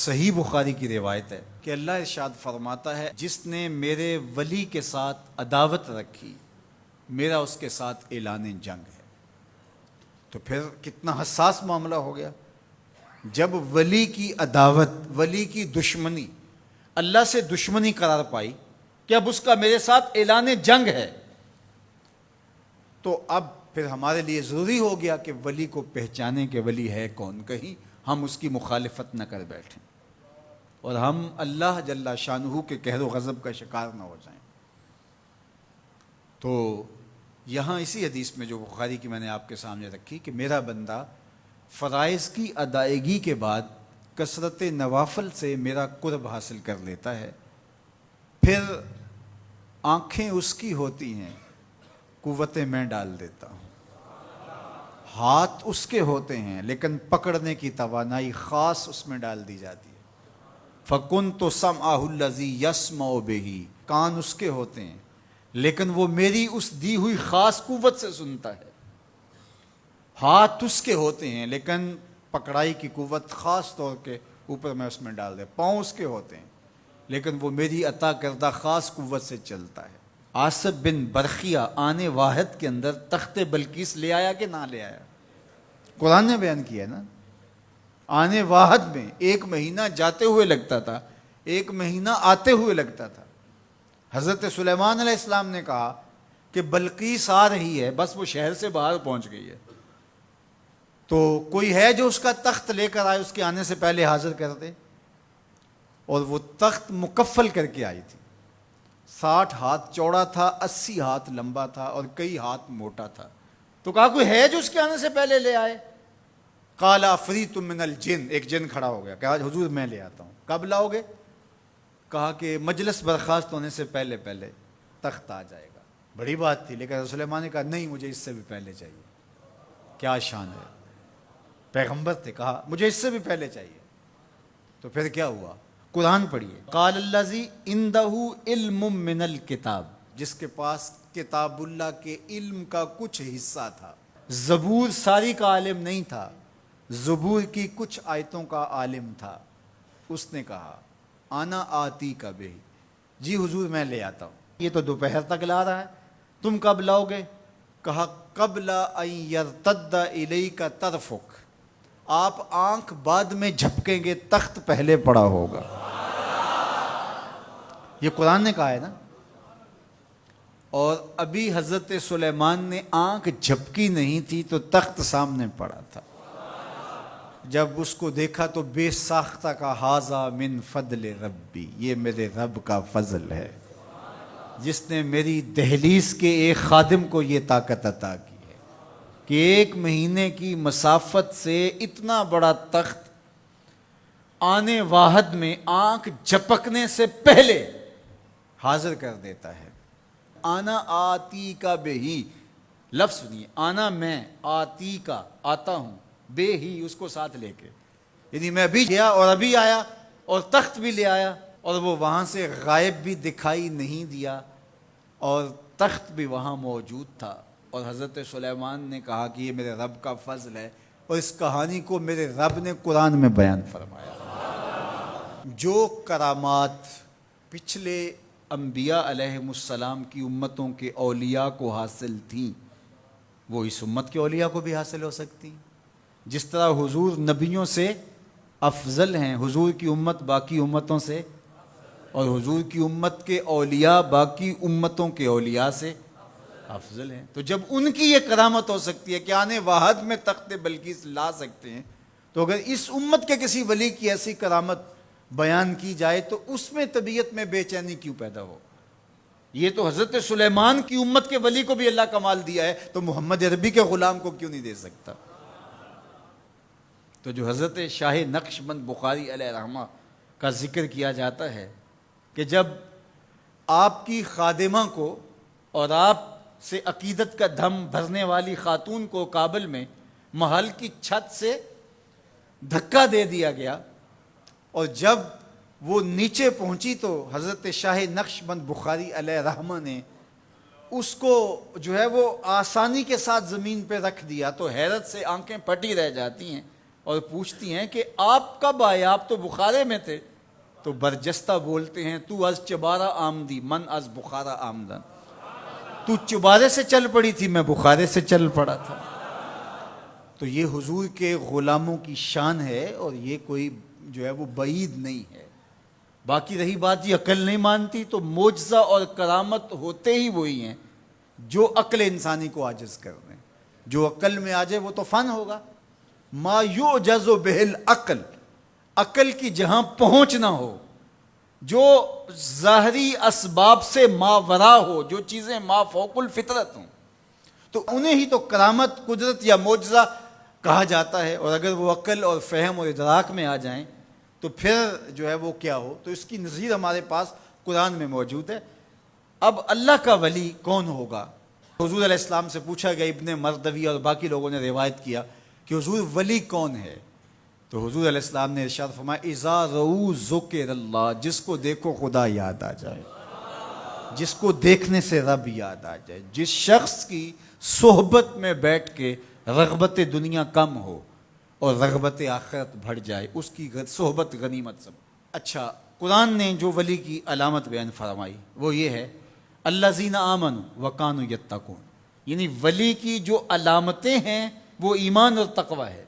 صحیح بخاری کی روایت ہے کہ اللہ ارشاد فرماتا ہے جس نے میرے ولی کے ساتھ عداوت رکھی میرا اس کے ساتھ اعلان جنگ ہے۔ تو پھر کتنا حساس معاملہ ہو گیا جب ولی کی عداوت، ولی کی دشمنی اللہ سے دشمنی قرار پائی کہ اب اس کا میرے ساتھ اعلان جنگ ہے، تو اب پھر ہمارے لیے ضروری ہو گیا کہ ولی کو پہچانے کہ ولی ہے کون، کہیں ہم اس کی مخالفت نہ کر بیٹھیں اور ہم اللہ جل شانہ کے قہر و غضب کا شکار نہ ہو جائیں۔ تو یہاں اسی حدیث میں جو بخاری کی میں نے آپ کے سامنے رکھی کہ میرا بندہ فرائض کی ادائیگی کے بعد کثرت نوافل سے میرا قرب حاصل کر لیتا ہے، پھر آنکھیں اس کی ہوتی ہیں، قوتیں میں ڈال دیتا ہوں، ہاتھ اس کے ہوتے ہیں لیکن پکڑنے کی توانائی خاص اس میں ڈال دی جاتی ہے۔ فَكُنْتُ سَمْعَهُ الَّذِي يَسْمَعُ بِهِ، کان اس کے ہوتے ہیں لیکن وہ میری اس دی ہوئی خاص قوت سے سنتا ہے۔ ہاتھ اس کے ہوتے ہیں لیکن پکڑائی کی قوت خاص طور کے اوپر میں اس میں ڈال دے۔ پاؤں اس کے ہوتے ہیں لیکن وہ میری عطا کردہ خاص قوت سے چلتا ہے۔ آصب بن برخیہ آنے واحد کے اندر تخت بلقیس لے آیا کہ نہ لے آیا؟ قرآن نے بیان کیا ہے نا، آنے واحد میں 1 مہینہ جاتے ہوئے لگتا تھا، 1 مہینہ آتے ہوئے لگتا تھا۔ حضرت سلیمان علیہ السلام نے کہا کہ بلقیس آ رہی ہے، بس وہ شہر سے باہر پہنچ گئی ہے، تو کوئی ہے جو اس کا تخت لے کر آئے، اس کے آنے سے پہلے حاضر کر دے۔ اور وہ تخت مکفل کر کے آئی تھی، 60 ہاتھ چوڑا تھا، 80 ہاتھ لمبا تھا اور کئی ہاتھ موٹا تھا۔ تو کہا کوئی ہے جو اس کے آنے سے پہلے لے آئے؟ قال عفریت من الجن، ایک جن کھڑا ہو گیا، کہا حضور میں لے آتا ہوں۔ کب لاؤ گے؟ کہا کہ مجلس برخاست ہونے سے پہلے پہلے تخت آ جائے گا۔ بڑی بات تھی، لیکن رسول اللہ نے کہا نہیں، مجھے اس سے بھی پہلے چاہیے۔ کیا شان ہے، پیغمبر تھے، کہا مجھے اس سے بھی پہلے چاہیے۔ تو پھر کیا ہوا؟ قرآن پڑھیے، قال الذی عندہ علم من الکتاب، جس کے پاس کتاب اللہ کے علم کا کچھ حصہ تھا۔ زبور ساری کا عالم نہیں تھا، زبور کی کچھ آیتوں کا عالم تھا۔ اس نے کہا انا آتی کا بہ، جی حضور میں لے آتا ہوں۔ یہ تو دوپہر تک لا رہا ہے، تم کب لاؤ گے؟ کہا قبل ان یرتد الیک طرفک، آپ آنکھ بعد میں جھپکیں گے، تخت پہلے پڑا ہوگا۔ یہ قرآن نے کہا ہے نا۔ اور ابھی حضرت سلیمان نے آنکھ جھپکی نہیں تھی تو تخت سامنے پڑا تھا۔ جب اس کو دیکھا تو بے ساختہ کا ھذا من فضل ربی، یہ میرے رب کا فضل ہے جس نے میری دہلیز کے ایک خادم کو یہ طاقت عطا کی ہے کہ 1 مہینے کی مسافت سے اتنا بڑا تخت آنے واحد میں آنکھ جھپکنے سے پہلے حاضر کر دیتا ہے۔ آنا آتی کا بے ہی، لفظ سنیے، آنا میں، آتی کا آتا ہوں، بے ہی اس کو ساتھ لے کے، یعنی میں ابھی گیا اور ابھی آیا اور تخت بھی لے آیا، اور وہ وہاں سے غائب بھی دکھائی نہیں دیا اور تخت بھی وہاں موجود تھا۔ اور حضرت سلیمان نے کہا کہ یہ میرے رب کا فضل ہے، اور اس کہانی کو میرے رب نے قرآن میں بیان فرمایا۔ جو کرامات پچھلے انبیاء علیہم السلام کی امتوں کے اولیاء کو حاصل تھیں، وہ اس امت کے اولیاء کو بھی حاصل ہو سکتی۔ جس طرح حضور نبیوں سے افضل ہیں، حضور کی امت باقی امتوں سے، اور حضور کی امت کے اولیاء باقی امتوں کے اولیاء سے افضل ہیں۔ تو جب ان کی یہ کرامت ہو سکتی ہے کہ آنے واحد میں تخت بلقیس لا سکتے ہیں، تو اگر اس امت کے کسی ولی کی ایسی کرامت بیان کی جائے تو اس میں طبیعت میں بے چینی کیوں پیدا ہو؟ یہ تو حضرت سلیمان کی امت کے ولی کو بھی اللہ کمال دیا ہے، تو محمد عربی کے غلام کو کیوں نہیں دے سکتا؟ تو جو حضرت شاہ نقش بند بخاری علیہ رحمہ کا ذکر کیا جاتا ہے کہ جب آپ کی خادمہ کو اور آپ سے عقیدت کا دھم بھرنے والی خاتون کو کابل میں محل کی چھت سے دھکا دے دیا گیا، اور جب وہ نیچے پہنچی تو حضرت شاہ نقش بند بخاری علیہ رحمہ نے اس کو جو ہے وہ آسانی کے ساتھ زمین پہ رکھ دیا، تو حیرت سے آنکھیں پھٹی رہ جاتی ہیں اور پوچھتی ہیں کہ آپ کب آئے، آپ تو بخارے میں تھے؟ تو برجستہ بولتے ہیں تو از چبارہ آمدی من از بخارا آمدن، تو چبارے سے چل پڑی تھی، میں بخارے سے چل پڑا تھا۔ تو یہ حضور کے غلاموں کی شان ہے، اور یہ کوئی جو ہے وہ بعید نہیں ہے۔ باقی رہی بات یہ عقل نہیں مانتی، تو معجزہ اور کرامت ہوتے ہی وہی ہیں جو عقل انسانی کو عاجز کر دیں۔ جو عقل میں آ جائے وہ تو فن ہوگا۔ ما یعجز بہ العقل، عقل کی جہاں پہنچ نہ ہو، جو ظاہری اسباب سے ماورا ہو، جو چیزیں ما فوق الفطرت ہوں، تو انہیں ہی تو کرامت، قدرت یا معجزہ کہا جاتا ہے۔ اور اگر وہ عقل اور فہم اور ادراک میں آ جائیں تو پھر جو ہے وہ کیا ہو، تو اس کی نظیر ہمارے پاس قرآن میں موجود ہے۔ اب اللہ کا ولی کون ہوگا؟ حضور علیہ السلام سے پوچھا گیا، ابن مردوی اور باقی لوگوں نے روایت کیا کہ حضور ولی کون ہے؟ تو حضور علیہ السلام نے ارشاد فرمایا، اذا رؤوا ذکر اللہ، جس کو دیکھو خدا یاد آ جائے، جس کو دیکھنے سے رب یاد آ جائے، جس شخص کی صحبت میں بیٹھ کے رغبت دنیا کم ہو اور رغبت آخرت بڑھ جائے، اس کی صحبت غنیمت سب۔ اچھا، قرآن نے جو ولی کی علامت بیان فرمائی وہ یہ ہے، الذین آمنوا وکانوا یتقون، یعنی ولی کی جو علامتیں ہیں وہ ایمان اور تقوی ہے۔